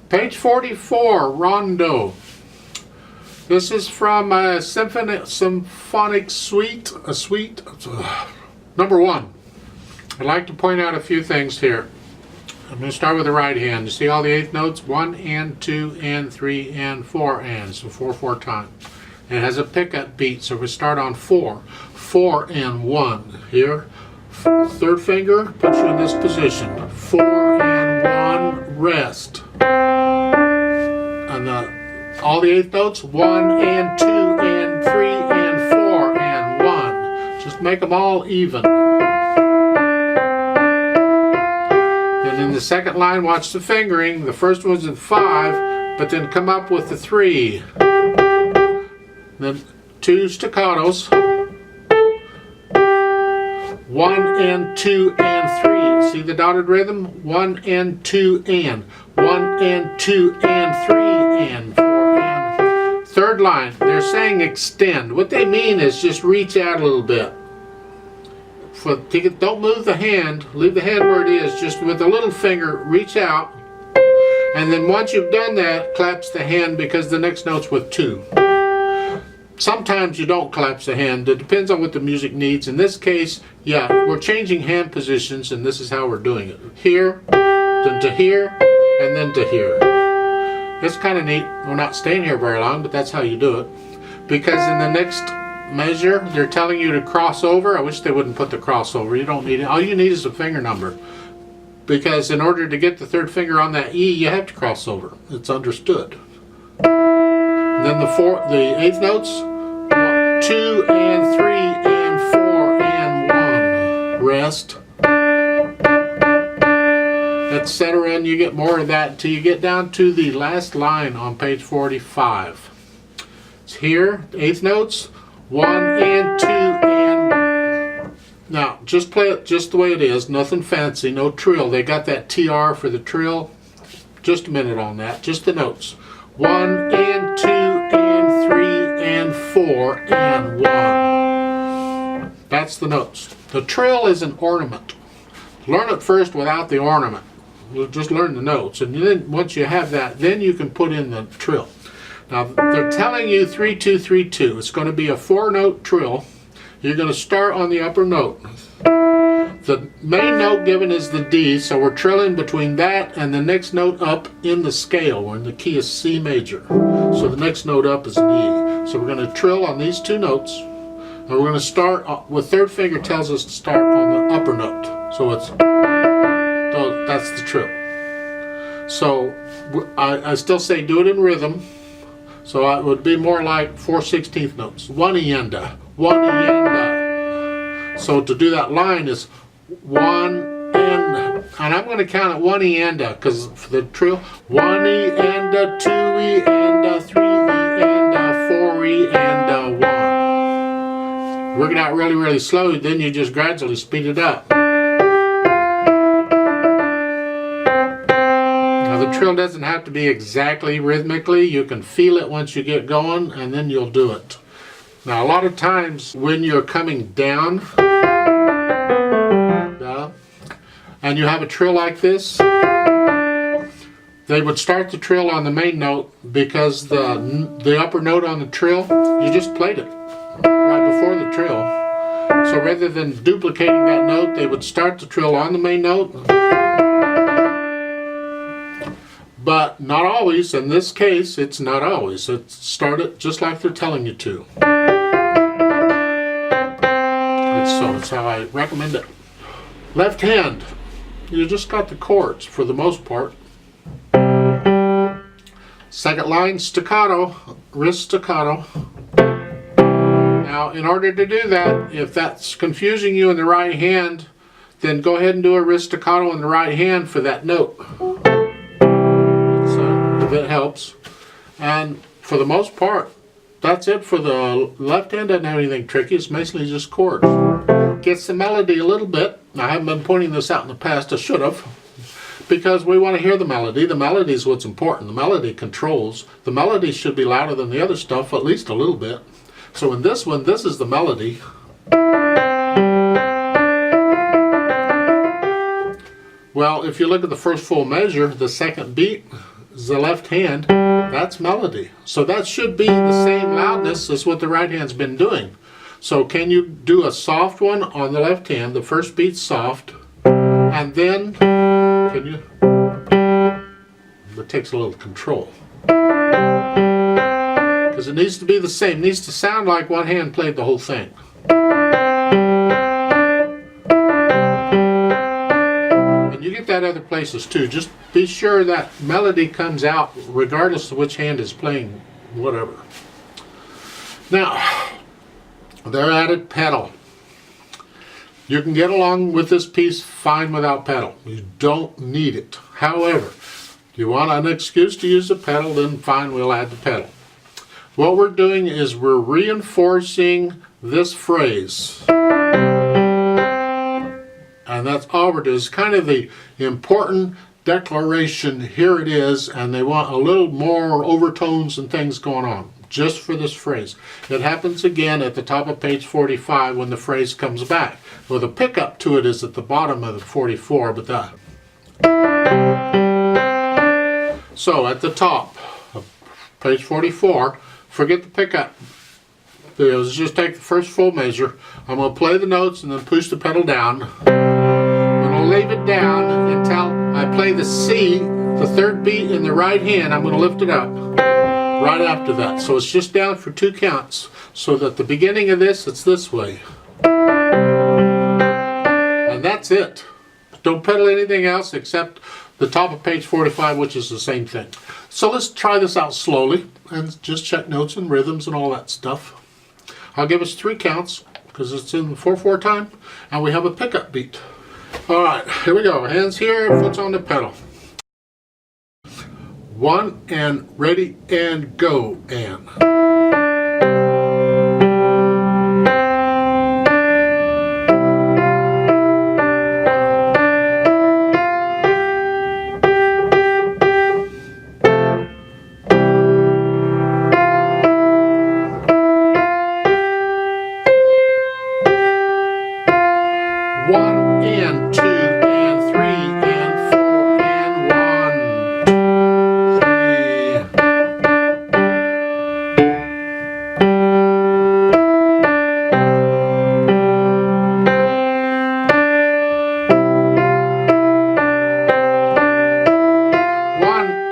Page 44, Rondeau. This is from a symphonic suite, number 1. I'd like to point out a few things here. I'm going to start with the right hand. You see all the eighth notes? 1 and 2 and 3 and 4 and. So 4 times. And it has a pickup beat, so we start on 4. 4 and 1. Here. Third finger puts you in this position. 4 and 1, rest. And all the eighth notes, 1 and 2 and 3 and 4 and 1. Just make them all even. And in the second line, watch the fingering. The first one's in 5, but then come up with the 3. Then 2 staccatos. 1 and 2 and 3. See the dotted rhythm? 1 and 2 and. 1 and 2 and 3 and 4 and. Third line, they're saying extend. What they mean is just reach out a little bit. Don't move the hand. Leave the hand where it is. Just with the little finger, reach out. And then once you've done that, collapse the hand because the next note's with 2. Sometimes you don't collapse the hand. It depends on what the music needs. In this case, yeah, we're changing hand positions, and this is how we're doing it. Here, then to here, and then to here. It's kind of neat. We're not staying here very long, but that's how you do it. Because in the next measure, they're telling you to cross over. I wish they wouldn't put the crossover. You don't need it. All you need is a finger number. Because in order to get the third finger on that E, you have to cross over. It's understood. Then the eighth notes, 2 and 3 and 4 and 1. Rest. Etc. And you get more of that until you get down to the last line on page 45. It's here, eighth notes, 1 and 2 and. Now, just play it just the way it is, nothing fancy, no trill. They got that TR for the trill. Just a minute on that, just the notes. 1 and 2 and 3 and 4 and 1. That's the notes. The trill is an ornament. Learn it first without the ornament. We'll just learn the notes, and then once you have that, then you can put in the trill. Now they're telling you 3 2 3 2. It's going to be a 4-note trill. You're going to start on the upper note. The main note given is the D, so we're trilling between that and the next note up in the scale, when the key is C major. So the next note up is an E. So we're going to trill on these 2 notes, and we're going to start with third finger tells us to start on the upper note. So that's the trill. So I still say do it in rhythm. So it would be more like 4/16 notes. 1 ienda, 1 ienda. So to do that line is 1 and I'm going to count it 1 ienda because for the trill, 1 ienda, 2 ienda, 3 ienda, 4 ienda, 1. Work it out really, really slow, then you just gradually speed it up. Now the trill doesn't have to be exactly rhythmically. You can feel it once you get going, and then you'll do it. Now a lot of times when you're coming down, and you have a trill like this, they would start the trill on the main note because the upper note on the trill, you just played it right before the trill. So rather than duplicating that note, they would start the trill on the main note. But not always. In this case, it's not always. It's started just like they're telling you to. That's how I recommend it. Left hand. You just got the chords for the most part. Second line, staccato, wrist staccato. Now, in order to do that, if that's confusing you in the right hand, then go ahead and do a wrist staccato in the right hand for that note. If it helps. And for the most part, that's it for the left hand. Doesn't have anything tricky. It's basically just chords. Gets the melody a little bit. I haven't been pointing this out in the past. I should have. Because we want to hear the melody. The melody is what's important. The melody controls. The melody should be louder than the other stuff, at least a little bit. So in this one, this is the melody. Well, if you look at the first full measure, the second beat is the left hand, that's melody. So that should be the same loudness as what the right hand's been doing. So can you do a soft one on the left hand, the first beat's soft, and then, can you? It takes a little control. Because it needs to be the same, it needs to sound like one hand played the whole thing. You get that other places too. Just be sure that melody comes out regardless of which hand is playing whatever. Now, their added pedal. You can get along with this piece fine without pedal. You don't need it. However, if you want an excuse to use the pedal, then fine, we'll add the pedal. What we're doing is we're reinforcing this phrase. And that's all we're doing. It's kind of the important declaration. Here it is, and they want a little more overtones and things going on just for this phrase. It happens again at the top of page 45 when the phrase comes back. Well, the pickup to it is at the bottom of the 44, but that. So at the top of page 44, forget the pickup. Let's just take the first full measure. I'm going to play the notes and then push the pedal down. I'm going to leave it down until I play the C, the third beat in the right hand. I'm going to lift it up right after that. So it's just down for 2 counts. So that the beginning of this, it's this way. And that's it. Don't pedal anything else except the top of page 45, which is the same thing. So let's try this out slowly and just check notes and rhythms and all that stuff. I'll give us 3 counts because it's in the 4/4 time, and we have a pickup beat. All right, here we go. Hands here, foot's on the pedal. 1 and ready and go and.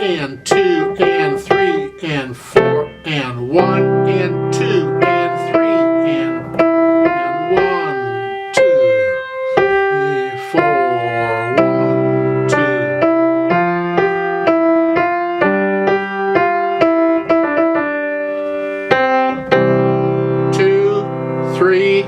And 2 and 3 and 4 and 1 and 2 and 3 and 1, 2, 3, 4, 1, 2, 2, 3,